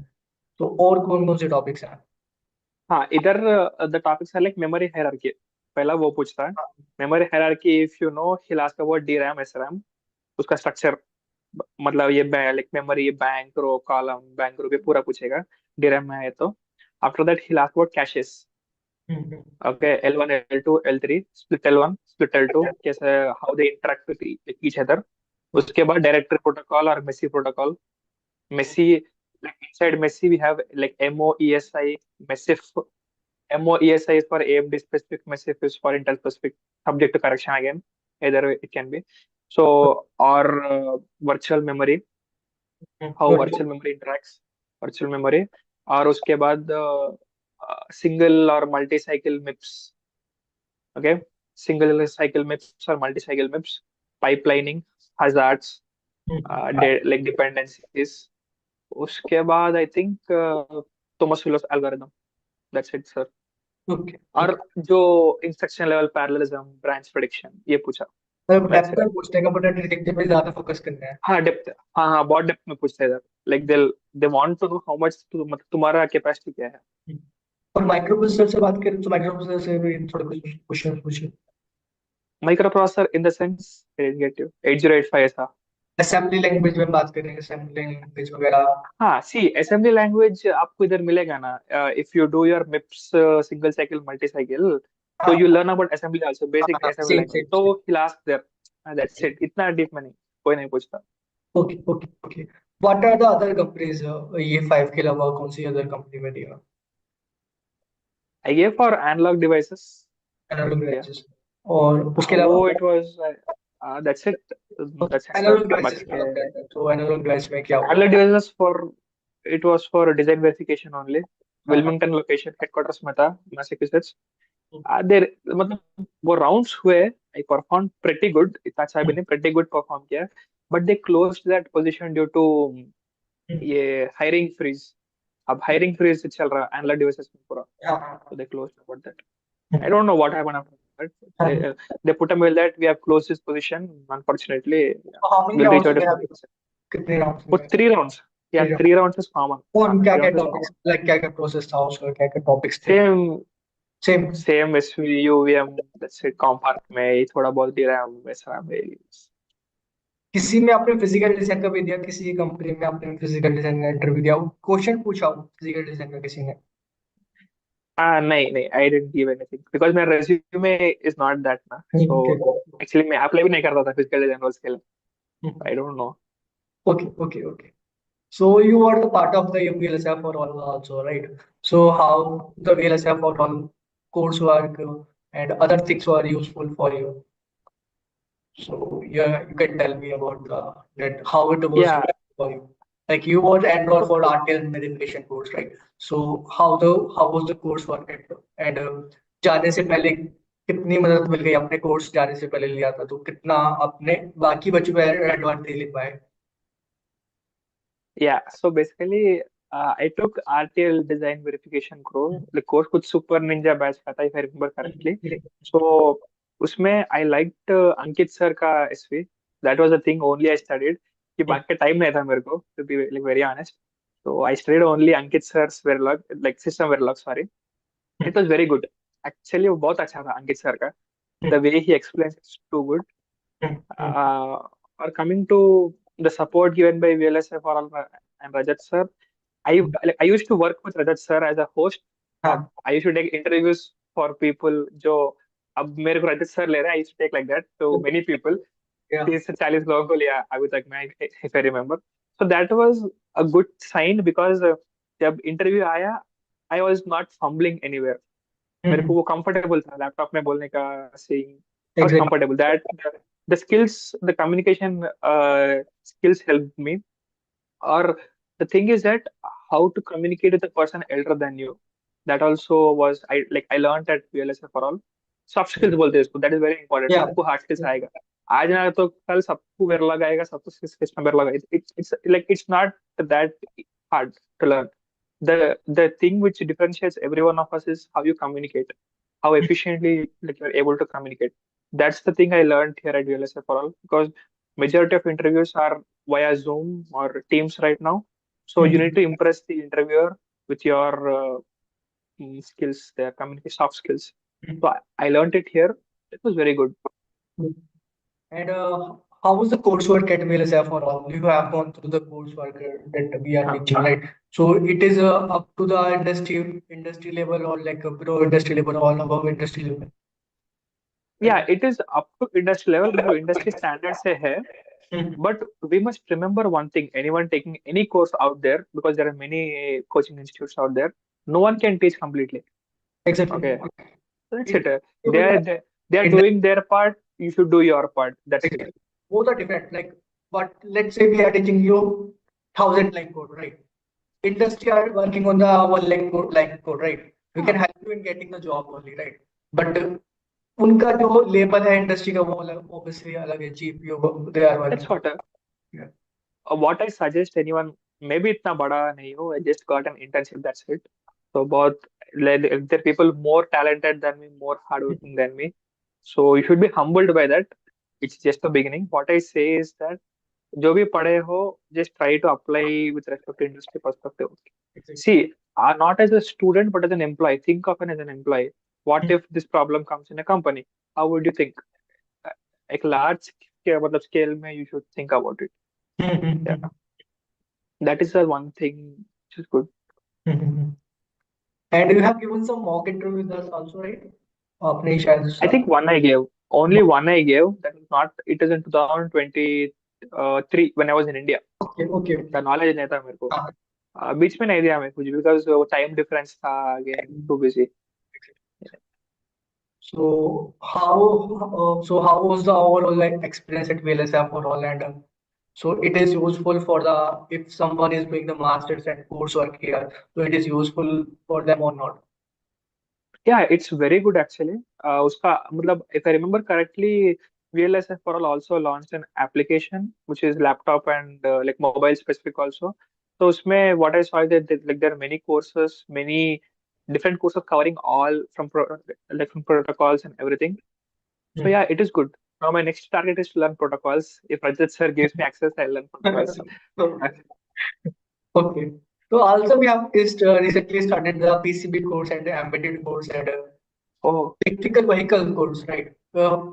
[SPEAKER 1] तो और कौन कौन से टॉपिक्स हैं?
[SPEAKER 2] हाँ इधर the topics are like memory hierarchy, पहला वो पूछता है. Memory hierarchy, if you know, he'll ask about DRAM SRAM, उसका स्ट्रक्चर, मतलब ये like memory, bank row, column, bank row, ये पूरा पूछेगा, DRAM में है तो. After that he'll ask about caches.
[SPEAKER 1] Hmm,
[SPEAKER 2] okay, L1 L2 L3, split L1 split L2, कैसे, how they interact with each other. उसके बाद डायरेक्टरी प्रोटोकॉल और Messi protocol. MESI, like inside Messi we have like MOESI, Massif. MOESI is for AMD specific, Massif is for Intel specific, subject to correction again. Either way it can be. So, or virtual memory, how
[SPEAKER 1] good.
[SPEAKER 2] virtual memory interacts, virtual memory. और उसके बाद single और multi cycle MIPS. Okay, single cycle MIPS और multi cycle MIPS, pipelining, hazards, like dependencies. उसके बाद I think Tomasulo algorithm, that's it sir.
[SPEAKER 1] Okay
[SPEAKER 2] और
[SPEAKER 1] okay
[SPEAKER 2] जो instruction level parallelism, branch prediction, ये पूछा.
[SPEAKER 1] मतलब
[SPEAKER 2] That's
[SPEAKER 1] डेप्थ
[SPEAKER 2] it.
[SPEAKER 1] में पूछने का, बट डिटेक्टिव पे ज्यादा फोकस करना है।
[SPEAKER 2] हाँ डेप्थ, हाँ बहुत डेप्थ में पूछते हैं like they want to know how much, मतलब तुम्हारा कैपेसिटी क्या है।
[SPEAKER 1] और माइक्रो प्रोसेसर से बात करें तो माइक्रो प्रोसेसर से भी थोड़े कुछ क्वेश्चन पूछे।
[SPEAKER 2] Micro processor in the sense get you 8085 ऐसा।
[SPEAKER 1] असेंबली लैंग्वेज में बात करें, असेंबली लैंग्वेज वगैरह।
[SPEAKER 2] हाँ सी असेंबली लैंग्वेज आपको इधर मिलेगा ना, if you do your MIPS single cycle multi cycle, तो
[SPEAKER 1] हाँ
[SPEAKER 2] you learn about assembly also, basic
[SPEAKER 1] हाँ,
[SPEAKER 2] असेंबली
[SPEAKER 1] सेम
[SPEAKER 2] लैंग्वेज,
[SPEAKER 1] सेम
[SPEAKER 2] तो
[SPEAKER 1] same.
[SPEAKER 2] He ask there, that's it, इतना डीप में नहीं, कोई नहीं पूछता।
[SPEAKER 1] Okay okay okay. What are the other companies, ये फाइव के अलावा कौन सी अदर कंपनी में दिया?
[SPEAKER 2] I gave for analog devices.
[SPEAKER 1] Analog
[SPEAKER 2] या
[SPEAKER 1] डिवाइसेस, और उसके
[SPEAKER 2] वो
[SPEAKER 1] अलावा?
[SPEAKER 2] It was that's it, that's
[SPEAKER 1] analogue
[SPEAKER 2] stuff
[SPEAKER 1] devices
[SPEAKER 2] बाकी
[SPEAKER 1] में
[SPEAKER 2] के।
[SPEAKER 1] आता है, तो एनालॉग डिवाइस में क्या हुआ?
[SPEAKER 2] Analogue devices for, it was for design verification only.
[SPEAKER 1] हाँ हाँ।
[SPEAKER 2] विल्मिंगटन लोकेशन हेडक्वार्टर्स में था, मैसाचुसेट्स। देर मतलब वो राउंड्स हुए, आई परफॉर्म प्रेटी गुड, इतना अच्छा भी नहीं, प्रेटी गुड परफॉर्म किया, but they close that position due to ये हायरिंग फ्रीज। अब हायरिंग फ्रीज चल रहा है एनालॉग डिवाइसेस में पूरा,
[SPEAKER 1] हाँ
[SPEAKER 2] so
[SPEAKER 1] हाँ
[SPEAKER 2] they closed about that. I don't know what happened after that.
[SPEAKER 1] हाँ।
[SPEAKER 2] They put a mail that we have closed this position. Unfortunately, yeah,
[SPEAKER 1] how many
[SPEAKER 2] we'll reach
[SPEAKER 1] rounds
[SPEAKER 2] out
[SPEAKER 1] में
[SPEAKER 2] if
[SPEAKER 1] आप,
[SPEAKER 2] something.
[SPEAKER 1] कितने rounds
[SPEAKER 2] For
[SPEAKER 1] में?
[SPEAKER 2] three rounds. Yeah,
[SPEAKER 1] three
[SPEAKER 2] three
[SPEAKER 1] round.
[SPEAKER 2] rounds is common.
[SPEAKER 1] कौन, क्या
[SPEAKER 2] Three
[SPEAKER 1] क्या
[SPEAKER 2] rounds is
[SPEAKER 1] topics,
[SPEAKER 2] common.
[SPEAKER 1] Like क्या क्या process था उसका, क्या क्या टॉपिक्स थे?
[SPEAKER 2] Same,
[SPEAKER 1] same.
[SPEAKER 2] same SVU, VM, let's say compact में थोड़ा बहुत DRAM वैसा में।
[SPEAKER 1] किसी में आपने फिजिकल डिजाइन का भी दिया, किसी कंपनी में आपने फिजिकल डिजाइन का इंटरव्यू दिया, क्वेश्चन पूछा हो फिजिकल डिजाइन का किसी ने?
[SPEAKER 2] नहीं नहीं, I didn't give anything because my resume is not that ना. So
[SPEAKER 1] ओके
[SPEAKER 2] actually मैं अप्लाई भी नहीं करता था physical design roles के लिए. I don't know.
[SPEAKER 1] Okay okay okay. So you are the part of the VLSI for all also, right? So how the VLSI for all coursework and other things were useful for you? So yeah, you can tell me about that how it was
[SPEAKER 2] Yeah.
[SPEAKER 1] useful for you. Like you were enrolled for RTL verification course, right? So how was the course work and जाने से पहले कितनी मदद मिल गई, अपने course जाने से पहले लिया था तो कितना अपने बाकी बच्चों पे एडवांटेज ले पाए?
[SPEAKER 2] Yeah, so basically, I took RTL Design Verification Course. The course कुछ Super Ninja batch का था, if I remember correctly. So उसमें I liked अंकित सर का SV. That was the thing only I studied. कि बाकी का time नहीं था मेरे को, to be like very honest. So I studied only Ankit sir's Verilog, like system Verilog, sorry. It was very good. Actually वो बहुत अच्छा था अंकित सर का. The way he explains it's too good. Uh, or coming to the support given by VLSI for all and Rajat sir, I used to work with Rajat sir as a host, और
[SPEAKER 1] हाँ
[SPEAKER 2] I used to take interviews for people जो अब मेरे को रजत sir ले रहा है, I used to take like that to many people.
[SPEAKER 1] yeah
[SPEAKER 2] 30 से 40 लोगों को लिया अभी तक मैं, if I remember. So that was a good sign because जब इंटरव्यू आया I was not fumbling anywhere. मेरे को वो कंफर्टेबल था लैपटॉप में बोलने का, seeing I was
[SPEAKER 1] exactly
[SPEAKER 2] comfortable that the skills, the communication skills helped me. Or the thing is that how to communicate with a person elder than you, that also was I learned at VLSI for all. Soft skills बोलते हैं इसको, that is very important,
[SPEAKER 1] yeah
[SPEAKER 2] सबको hard skills आएगा आज ना तो कल, सबको वेरलॉग आएगा, सबको सिस्टम वेरलॉग आएगा, it's like it's not that hard to learn. The thing which differentiates every one of us is how you communicate, how efficiently like you're able to communicate. That's the thing I learned here at VLSI for all, because majority of interviews are via Zoom or Teams right now. So you need to impress the interviewer with your skills, their communication soft skills. So I learned it here. It was very good.
[SPEAKER 1] And how was the coursework at VLSI for all? You have gone through the coursework that we are
[SPEAKER 2] Huh.
[SPEAKER 1] teaching, right? So it is up to the industry level, or like below industry level, or above industry level,
[SPEAKER 2] Yeah,
[SPEAKER 1] right?
[SPEAKER 2] it is up to industry level, मतलब industry standard से है.
[SPEAKER 1] Mhm.
[SPEAKER 2] But we must remember one thing: anyone taking any course out there, because there are many coaching institutes out there, no one can teach completely.
[SPEAKER 1] Exactly.
[SPEAKER 2] Okay, that's
[SPEAKER 1] In
[SPEAKER 2] it. They are
[SPEAKER 1] in the,
[SPEAKER 2] doing their part. You should do your part. That's it.
[SPEAKER 1] exactly. Both are different. Like, but let's say we are teaching you 1,000 line code, right? Industry are working on the 1 line code, right? We can
[SPEAKER 2] हाँ,
[SPEAKER 1] help you in getting the job only, right? But उनका जो level है industry का वो अलग, obviously अलग है, GPO they are
[SPEAKER 2] that's
[SPEAKER 1] working.
[SPEAKER 2] what. What I suggest anyone, maybe इतना बड़ा नहीं हो, I just got an internship. That's it. So बहुत, there are people more talented than me, more hardworking than me. So you should be humbled by that. it's just the beginning. What I say is that जो भी पढ़े हो, just try to apply with respect to industry perspective.
[SPEAKER 1] Exactly.
[SPEAKER 2] See, not as a student, but as an employee. Think of it as an employee. What if this problem comes in a company? How would you think? Like large scale, मतलब scale में you should think about it. Yeah, that is the one thing which is good.
[SPEAKER 1] And you have given some mock interview with us also, right? आपने शायद
[SPEAKER 2] I think one I gave, only one I gave. That is not. It is in 2023 when I was in India.
[SPEAKER 1] okay, okay,
[SPEAKER 2] The
[SPEAKER 1] okay.
[SPEAKER 2] knowledge नहीं था मेरे को.
[SPEAKER 1] हाँ,
[SPEAKER 2] बीच में नहीं दिया मैं कुछ because time difference था again too busy.
[SPEAKER 1] So how was the overall like experience at VLSI for all and so it is useful for the if someone is doing the masters and coursework here, so it is useful for them or not?
[SPEAKER 2] Yeah, it's very good actually. उसका मतलब if I remember correctly, VLSI for all also launched an application which is laptop and like mobile specific also. So उसमें what I saw is that like there are many courses, many different courses covering all from like from protocols and everything. So
[SPEAKER 1] Hmm.
[SPEAKER 2] yeah, it is good. Now my next target is to learn protocols. If Rajat sir gives me access, I'll learn protocols.
[SPEAKER 1] So, okay. So also we have just recently started the PCB course and the embedded course and
[SPEAKER 2] Oh,
[SPEAKER 1] electrical vehicle course, right?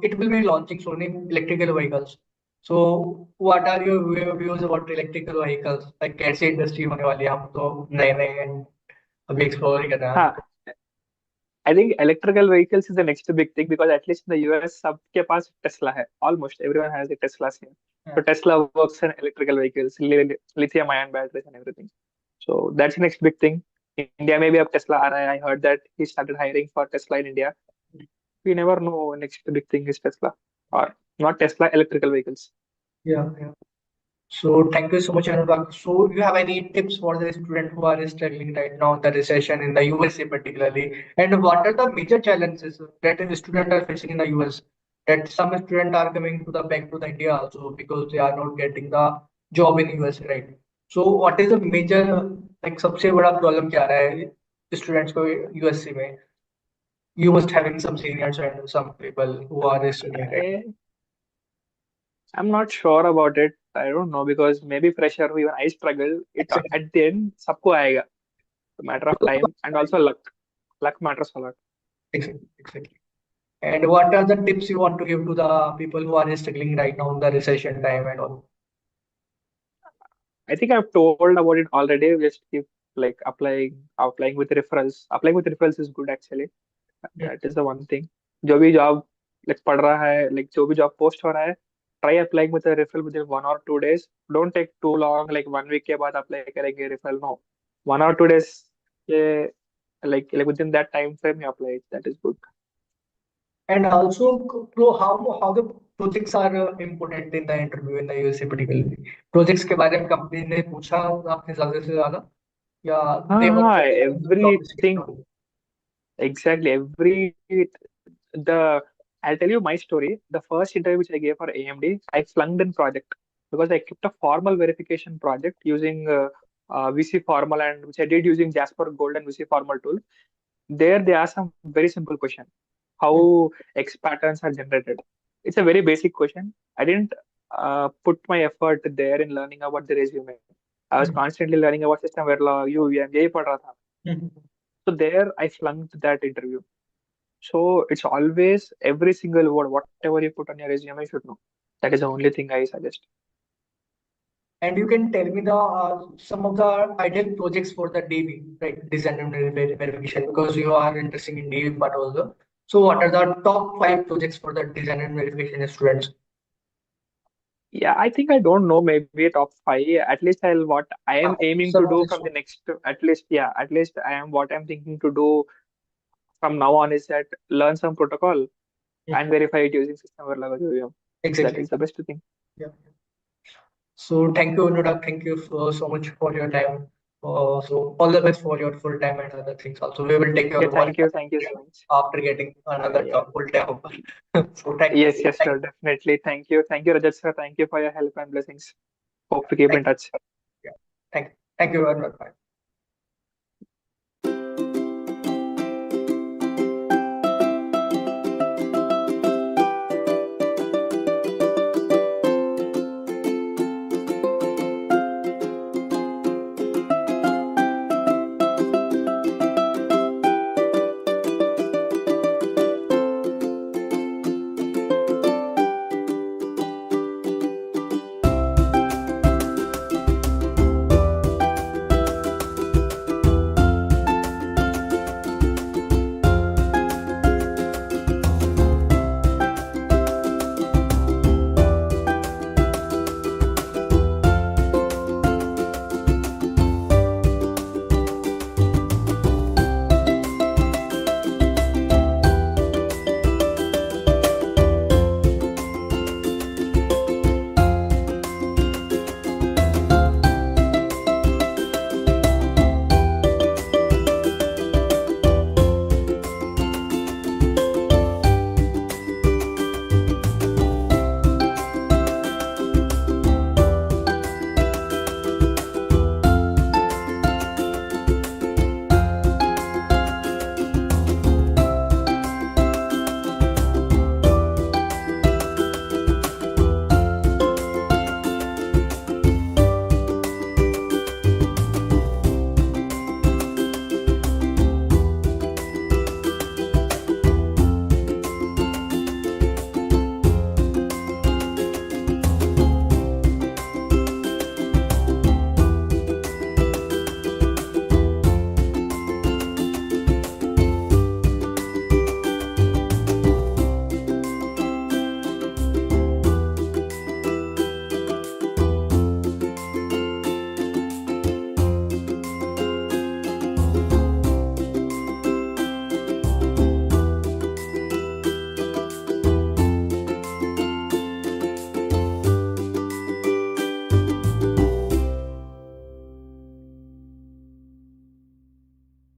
[SPEAKER 1] It will be launching soon in electrical vehicles. So what are your views about electrical vehicles? Like कैसे industry होने वाली है हम तो नए नए हैं अभी explore ही कर रहे हैं.
[SPEAKER 2] हाँ. I think electrical vehicles is the next big thing because at least in the US, सबके पास Tesla है. Almost everyone has a Tesla here. So
[SPEAKER 1] Yeah.
[SPEAKER 2] Tesla works on electrical vehicles, lithium ion batteries and everything. So that's the next big thing. In India में भी अब Tesla आ रहा है. I heard that he started hiring for Tesla in India. We never know next big thing is Tesla or not Tesla, electrical vehicles.
[SPEAKER 1] Yeah, yeah. So thank you so much, Anurag. So you have any tips for the student who are struggling right now in the recession in the USA particularly? And what are the major challenges that the students are facing in the US? That some students are coming to the back to the India also because they are not getting the job in US, right? So what is the major like सबसे बड़ा problem क्या रहा है students को USA में? You must having some seniors and some people who are studying right now.
[SPEAKER 2] I'm not sure about it. I don't know because maybe pressure even I struggle. It
[SPEAKER 1] Exactly.
[SPEAKER 2] at the end सबको आएगा. It's a matter of time and also luck. Luck matters a lot.
[SPEAKER 1] Exactly. Exactly. And what are the tips you want to give to the people who are struggling right now in the recession time and all?
[SPEAKER 2] I think I've told about it already. Just keep like applying with referrals. Applying with referrals is good actually.
[SPEAKER 1] Mm.
[SPEAKER 2] That is the one thing. जो भी job like पढ़ रहा है, like जो भी job post हो रहा है, try applying with a referral within 1 or 2 days. Don't take too long. Like 1 week के बाद apply करेंगे referral. No, 1 or 2 days. ये like within that time frame you apply it. That is good.
[SPEAKER 1] And also, how the projects are important in the interview in the USA particularly. Projects के बारे में company ने पूछा आपने ज़्यादा से ज़्यादा या they were
[SPEAKER 2] हाँ,
[SPEAKER 1] focused on the job
[SPEAKER 2] everything
[SPEAKER 1] description.
[SPEAKER 2] exactly. The I'll tell you my story. The first interview which I gave for AMD, I flunked in project because I kept a formal verification project using VC Formal and which I did using Jasper Gold and VC Formal tool. There they ask some very simple question:
[SPEAKER 1] Mm.
[SPEAKER 2] how X patterns are generated. It's a very basic question. I didn't put my effort there in learning about the resume. I was
[SPEAKER 1] Mm.
[SPEAKER 2] constantly learning about system verilog, UVM, यही पढ़ रहा था.
[SPEAKER 1] Mm.
[SPEAKER 2] So there I flunked that interview. So it's always every single word, whatever you put on your resume, you should know. That is the only thing I suggest.
[SPEAKER 1] And you can tell me the some of the ideal projects for the DV, right? Design and verification, because you are interested in DV but also. So what are the top 5 projects for the design and verification students?
[SPEAKER 2] Yeah, I think I don't know, maybe top five. At least I'll what I am aiming to
[SPEAKER 1] Some of
[SPEAKER 2] do
[SPEAKER 1] the
[SPEAKER 2] from the next, at least, yeah, at least I am what I'm thinking to do from now on is that learn some protocol and verify it using system verilog UVM. That
[SPEAKER 1] exactly.
[SPEAKER 2] is the best thing.
[SPEAKER 1] Yeah. So thank you, Anurag. Thank you so much for your time. So all the best for your full time and other things. Also, we will take
[SPEAKER 2] Yeah,
[SPEAKER 1] your one
[SPEAKER 2] thank you so much.
[SPEAKER 1] after getting another
[SPEAKER 2] Yeah.
[SPEAKER 1] full time offer. So thank you.
[SPEAKER 2] Yes, yes,
[SPEAKER 1] Thank
[SPEAKER 2] sure, definitely. Thank you, Rajat sir. Thank you for your help and blessings. Hope to keep
[SPEAKER 1] thank
[SPEAKER 2] in touch.
[SPEAKER 1] you. Yeah. Thank you. Thank you, Anurag. Bye.